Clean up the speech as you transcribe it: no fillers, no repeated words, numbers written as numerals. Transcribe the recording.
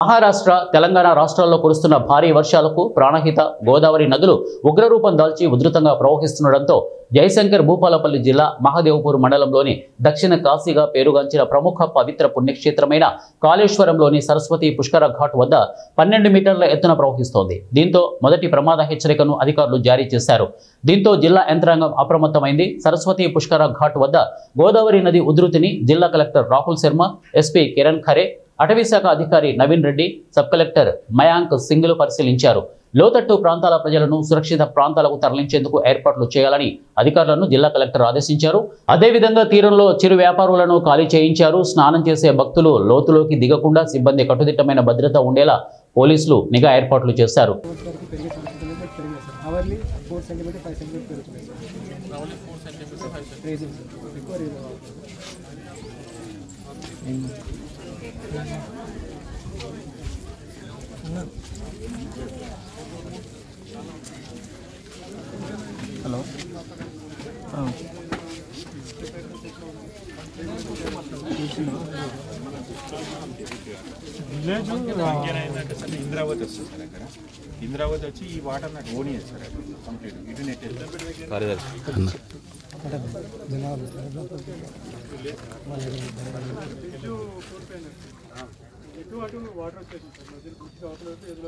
మహారాష్ట్ర, తెలంగాణ రాష్ట్రాల్లో కురుస్తున్న భారీ వర్షాలకు ప్రాణహిత గోదావరి నదులు ఉగ్రరూపం దాల్చి ఉధృతంగా ప్రవహిస్తుండటంతో జయశంకర్ భూపాలపల్లి జిల్లా మహదేవ్పూర్ మండలంలోని దక్షిణ కాశీగా పేరుగాంచిన ప్రముఖ పవిత్ర పుణ్యక్షేత్రమైన కాళేశ్వరంలోని సరస్వతి పుష్కర ఘాట్ వద్ద 12 మీటర్ల ఎత్తున ప్రవహిస్తోంది. దీంతో మొదటి ప్రమాద హెచ్చరికను అధికారులు జారీ చేశారు. దీంతో జిల్లా యంత్రాంగం అప్రమత్తమైంది. సరస్వతి పుష్కర ఘాట్ వద్ద గోదావరి నది ఉధృతిని జిల్లా కలెక్టర్ రాహుల్ శర్మ, ఎస్పీ కిరణ్ ఖరే, అటవీశాఖ అధికారి నవీన్ రెడ్డి, సబ్ కలెక్టర్ మయాంక్ సింగ్లు పరిశీలించారు. లోతట్టు ప్రాంతాల ప్రజలను సురక్షిత ప్రాంతాలకు తరలించేందుకు ఏర్పాట్లు చేయాలని అధికారులను జిల్లా కలెక్టర్ ఆదేశించారు. అదేవిధంగా తీరంలో చిరు వ్యాపారులను ఖాళీ చేయించారు. స్నానం చేసే భక్తులు లోతులోకి దిగకుండా సిబ్బంది కట్టుదిట్టమైన భద్రత ఉండేలా పోలీసులు నిఘా ఏర్పాట్లు చేశారు. హలో విలేజ్ ఏంటంటే సార్ ఇంద్రావతి వస్తుంది సార్. అక్కడ ఇంద్రావతి వచ్చి ఈ వాటర్ నాకు ఓన్ సార్. అక్కడ కంప్లీట్ ఇటు నెట్ ఇటు అటు వాటర్ వచ్చేసింది సార్.